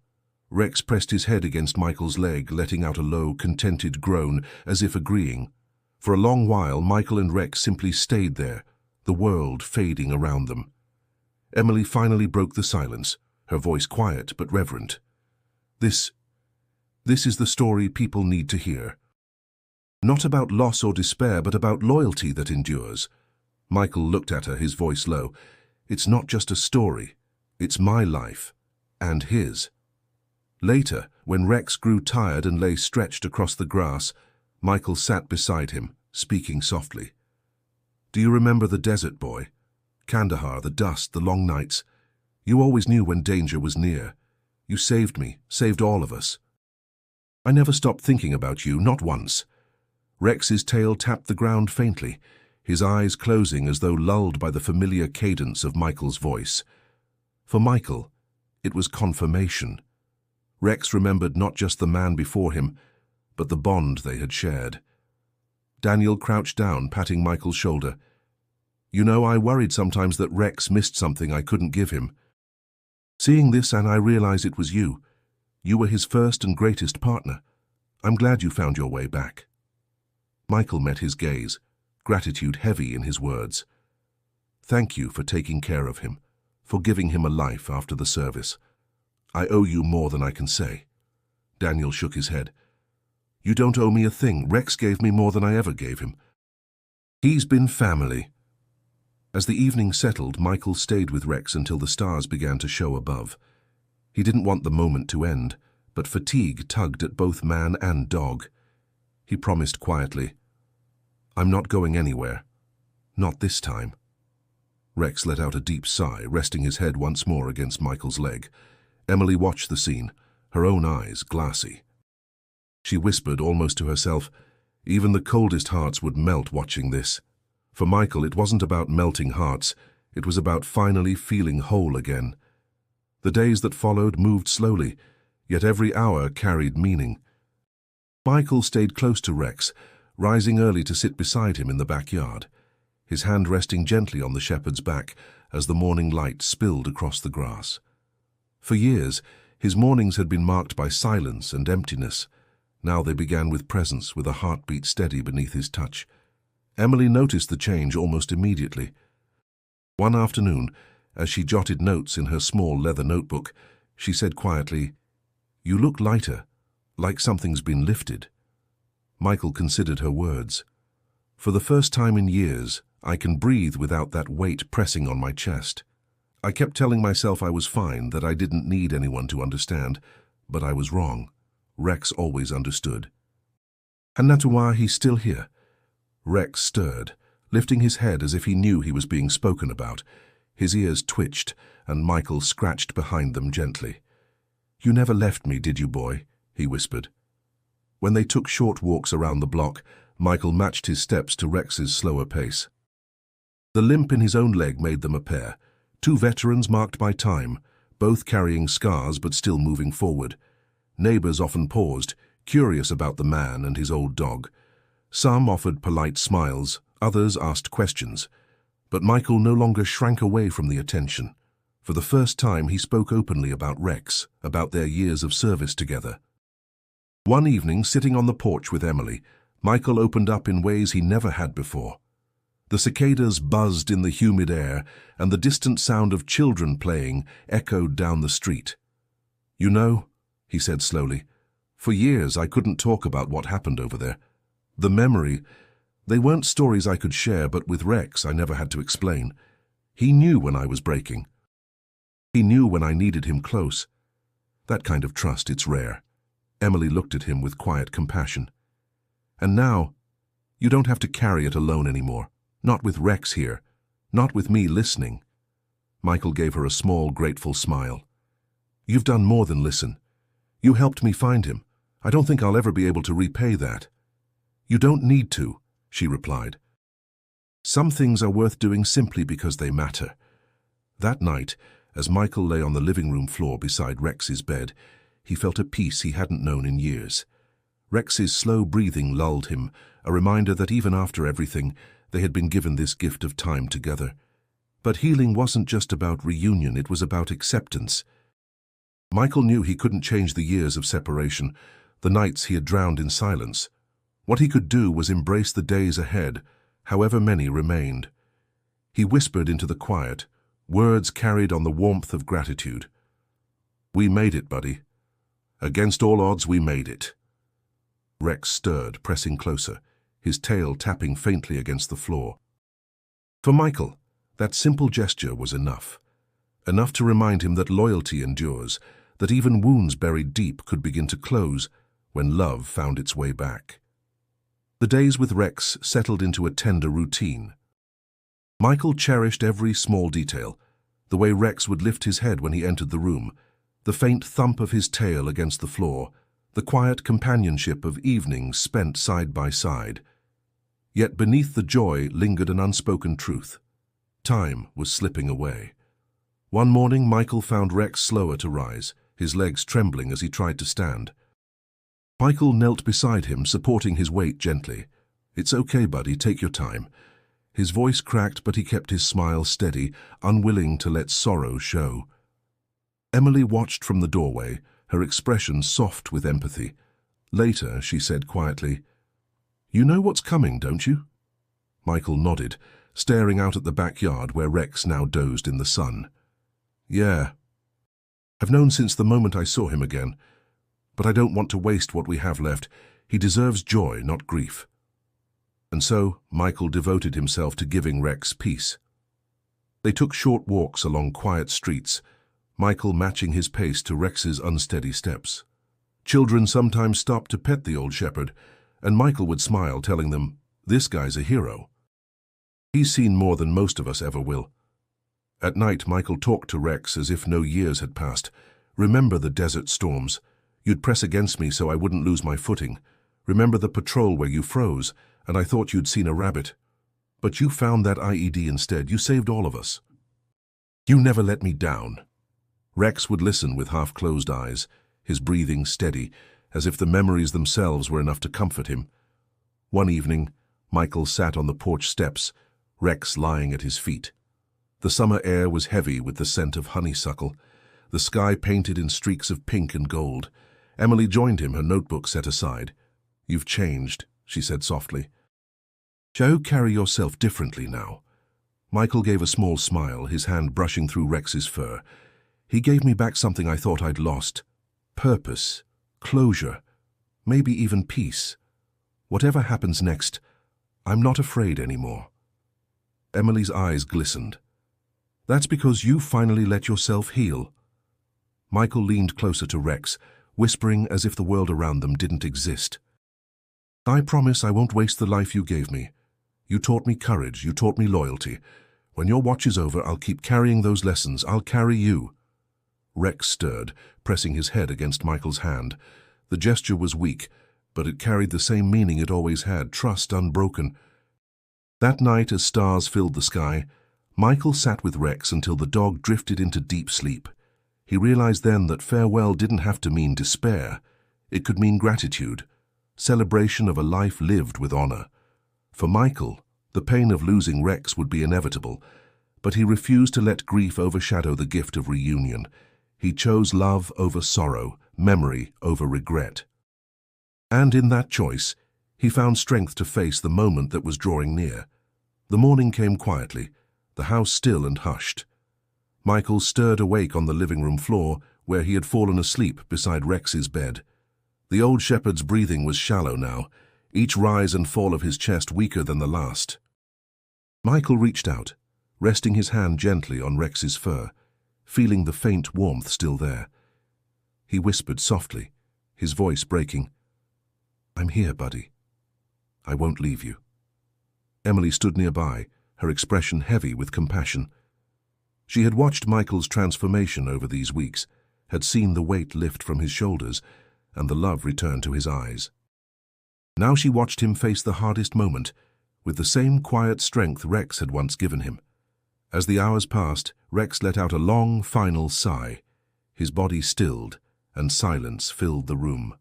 Rex pressed his head against Michael's leg, letting out a low, contented groan, as if agreeing. For a long while, Michael and Rex simply stayed there, the world fading around them. Emily finally broke the silence, her voice quiet but reverent. This is the story people need to hear. Not about loss or despair, but about loyalty that endures." Michael looked at her, his voice low. "It's not just a story. It's my life. And his." Later, when Rex grew tired and lay stretched across the grass, Michael sat beside him, speaking softly. "Do you remember the desert, boy? Kandahar, the dust, the long nights. You always knew when danger was near. You saved me, saved all of us. I never stopped thinking about you, not once." Rex's tail tapped the ground faintly, his eyes closing as though lulled by the familiar cadence of Michael's voice. For Michael, it was confirmation. Rex remembered not just the man before him, but the bond they had shared. Daniel crouched down, patting Michael's shoulder. "You know, I worried sometimes that Rex missed something I couldn't give him. Seeing this, and I realize it was you. You were his first and greatest partner. I'm glad you found your way back." Michael met his gaze, gratitude heavy in his words. "Thank you for taking care of him, for giving him a life after the service. I owe you more than I can say." Daniel shook his head. "You don't owe me a thing. Rex gave me more than I ever gave him. He's been family." As the evening settled, Michael stayed with Rex until the stars began to show above. He didn't want the moment to end, but fatigue tugged at both man and dog. He promised quietly, "I'm not going anywhere. Not this time." Rex let out a deep sigh, resting his head once more against Michael's leg. Emily watched the scene, her own eyes glassy. She whispered almost to herself, even the coldest hearts would melt watching this. For Michael, it wasn't about melting hearts, it was about finally feeling whole again. The days that followed moved slowly, yet every hour carried meaning. Michael stayed close to Rex, rising early to sit beside him in the backyard, his hand resting gently on the shepherd's back as the morning light spilled across the grass. For years, his mornings had been marked by silence and emptiness. Now they began with presence, with a heartbeat steady beneath his touch. Emily noticed the change almost immediately. One afternoon, as she jotted notes in her small leather notebook, she said quietly, "You look lighter, like something's been lifted." Michael considered her words. "For the first time in years, I can breathe without that weight pressing on my chest. I kept telling myself I was fine, that I didn't need anyone to understand, but I was wrong. Rex always understood." "And that's why he's still here." Rex stirred, lifting his head as if he knew he was being spoken about. His ears twitched, and Michael scratched behind them gently. "You never left me, did you, boy?" he whispered. When they took short walks around the block, Michael matched his steps to Rex's slower pace. The limp in his own leg made them a pair, two veterans marked by time, both carrying scars but still moving forward. Neighbors often paused, curious about the man and his old dog. Some offered polite smiles, others asked questions. But Michael no longer shrank away from the attention. For the first time, he spoke openly about Rex, about their years of service together. One evening, sitting on the porch with Emily, Michael opened up in ways he never had before. The cicadas buzzed in the humid air, and the distant sound of children playing echoed down the street. "You know," he said slowly, "for years I couldn't talk about what happened over there. The memory, they weren't stories I could share, but with Rex I never had to explain. He knew when I was breaking. He knew when I needed him close. That kind of trust, it's rare." Emily looked at him with quiet compassion. "And now, you don't have to carry it alone anymore. Not with Rex here. Not with me listening." Michael gave her a small, grateful smile. "You've done more than listen. You helped me find him. I don't think I'll ever be able to repay that." "You don't need to," she replied. "Some things are worth doing simply because they matter." That night, as Michael lay on the living room floor beside Rex's bed, he felt a peace he hadn't known in years. Rex's slow breathing lulled him, a reminder that even after everything, they had been given this gift of time together. But healing wasn't just about reunion, it was about acceptance. Michael knew he couldn't change the years of separation, the nights he had drowned in silence. What he could do was embrace the days ahead, however many remained. He whispered into the quiet, words carried on the warmth of gratitude. "We made it, buddy. Against all odds, we made it." Rex stirred, pressing closer, his tail tapping faintly against the floor. For Michael, that simple gesture was enough. Enough to remind him that loyalty endures, that even wounds buried deep could begin to close when love found its way back. The days with Rex settled into a tender routine. Michael cherished every small detail, the way Rex would lift his head when he entered the room, the faint thump of his tail against the floor, the quiet companionship of evenings spent side by side. Yet beneath the joy lingered an unspoken truth. Time was slipping away. One morning, Michael found Rex slower to rise, his legs trembling as he tried to stand. Michael knelt beside him, supporting his weight gently. "It's okay, buddy, take your time." His voice cracked, but he kept his smile steady, unwilling to let sorrow show. Emily watched from the doorway, her expression soft with empathy. Later, she said quietly, "You know what's coming, don't you?" Michael nodded, staring out at the backyard where Rex now dozed in the sun. "Yeah. I've known since the moment I saw him again. But I don't want to waste what we have left. He deserves joy, not grief." And so, Michael devoted himself to giving Rex peace. They took short walks along quiet streets, Michael matching his pace to Rex's unsteady steps. Children sometimes stopped to pet the old shepherd, and Michael would smile, telling them, "This guy's a hero. He's seen more than most of us ever will." At night, Michael talked to Rex as if no years had passed. Remember the desert storms. You'd press against me so I wouldn't lose my footing. Remember the patrol where you froze, and I thought you'd seen a rabbit. But you found that IED instead. You saved all of us. You never let me down. Rex would listen with half-closed eyes, his breathing steady, as if the memories themselves were enough to comfort him. One evening, Michael sat on the porch steps, Rex lying at his feet. The summer air was heavy with the scent of honeysuckle, the sky painted in streaks of pink and gold. Emily joined him, her notebook set aside. "You've changed," she said softly. "You carry yourself differently now." Michael gave a small smile, his hand brushing through Rex's fur. "He gave me back something I thought I'd lost. Purpose, closure, maybe even peace. Whatever happens next, I'm not afraid anymore." Emily's eyes glistened. "That's because you finally let yourself heal." Michael leaned closer to Rex, whispering as if the world around them didn't exist. "I promise I won't waste the life you gave me. You taught me courage, you taught me loyalty. When your watch is over, I'll keep carrying those lessons. I'll carry you." Rex stirred, pressing his head against Michael's hand. The gesture was weak, but it carried the same meaning it always had, trust unbroken. That night, as stars filled the sky, Michael sat with Rex until the dog drifted into deep sleep. He realized then that farewell didn't have to mean despair. It could mean gratitude, celebration of a life lived with honor. For Michael, the pain of losing Rex would be inevitable, but he refused to let grief overshadow the gift of reunion. He chose love over sorrow, memory over regret. And in that choice, he found strength to face the moment that was drawing near. The morning came quietly, the house still and hushed. Michael stirred awake on the living room floor, where he had fallen asleep beside Rex's bed. The old shepherd's breathing was shallow now, each rise and fall of his chest weaker than the last. Michael reached out, resting his hand gently on Rex's fur, feeling the faint warmth still there. He whispered softly, his voice breaking, "I'm here, buddy. I won't leave you." Emily stood nearby, her expression heavy with compassion. She had watched Michael's transformation over these weeks, had seen the weight lift from his shoulders and the love return to his eyes. Now she watched him face the hardest moment, with the same quiet strength Rex had once given him. As the hours passed, Rex let out a long, final sigh. His body stilled, and silence filled the room.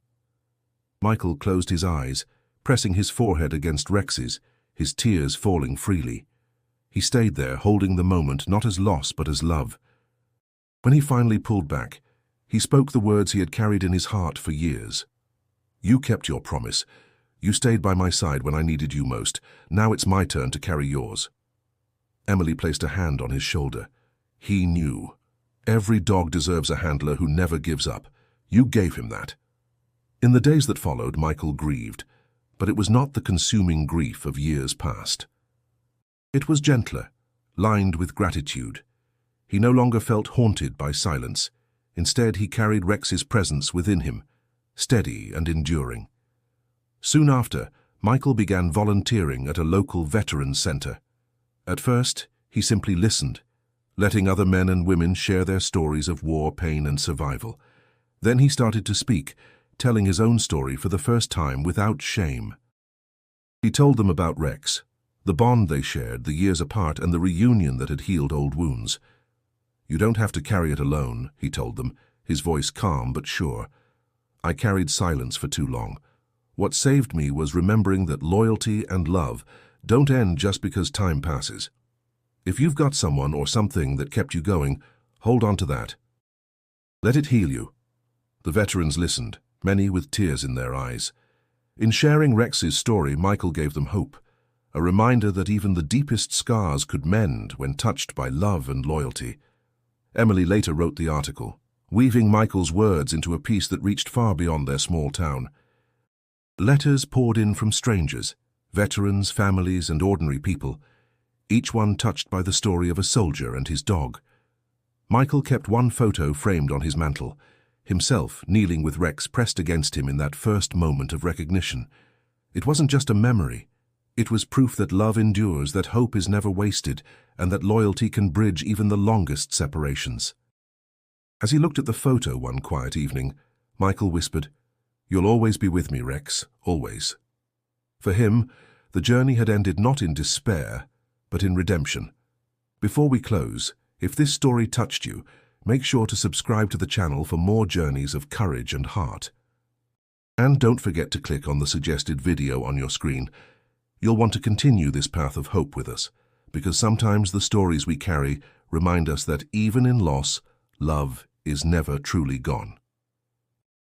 Michael closed his eyes, pressing his forehead against Rex's, his tears falling freely. He stayed there, holding the moment not as loss but as love. When he finally pulled back, he spoke the words he had carried in his heart for years. "You kept your promise. You stayed by my side when I needed you most. Now it's my turn to carry yours." Emily placed a hand on his shoulder. He knew. Every dog deserves a handler who never gives up. You gave him that. In the days that followed, Michael grieved, but it was not the consuming grief of years past. It was gentler, lined with gratitude. He no longer felt haunted by silence. Instead, he carried Rex's presence within him, steady and enduring. Soon after, Michael began volunteering at a local veterans center. At first, he simply listened, letting other men and women share their stories of war, pain, and survival. Then he started to speak, telling his own story for the first time without shame. He told them about Rex, the bond they shared, the years apart, and the reunion that had healed old wounds. "You don't have to carry it alone," he told them, his voice calm but sure. "I carried silence for too long. What saved me was remembering that loyalty and love don't end just because time passes. If you've got someone or something that kept you going, hold on to that. Let it heal you." The veterans listened, many with tears in their eyes. In sharing Rex's story, Michael gave them hope, a reminder that even the deepest scars could mend when touched by love and loyalty. Emily later wrote the article, weaving Michael's words into a piece that reached far beyond their small town. Letters poured in from strangers, veterans, families, and ordinary people, each one touched by the story of a soldier and his dog. Michael kept one photo framed on his mantel, himself kneeling with Rex pressed against him in that first moment of recognition. It wasn't just a memory, It was proof that love endures, that hope is never wasted, and that loyalty can bridge even the longest separations. As he looked at the photo one quiet evening, Michael whispered, "You'll always be with me, Rex, always." For him, the journey had ended not in despair, but in redemption. Before we close, if this story touched you, make sure to subscribe to the channel for more journeys of courage and heart. And don't forget to click on the suggested video on your screen. You'll want to continue this path of hope with us, because sometimes the stories we carry remind us that even in loss, love is never truly gone.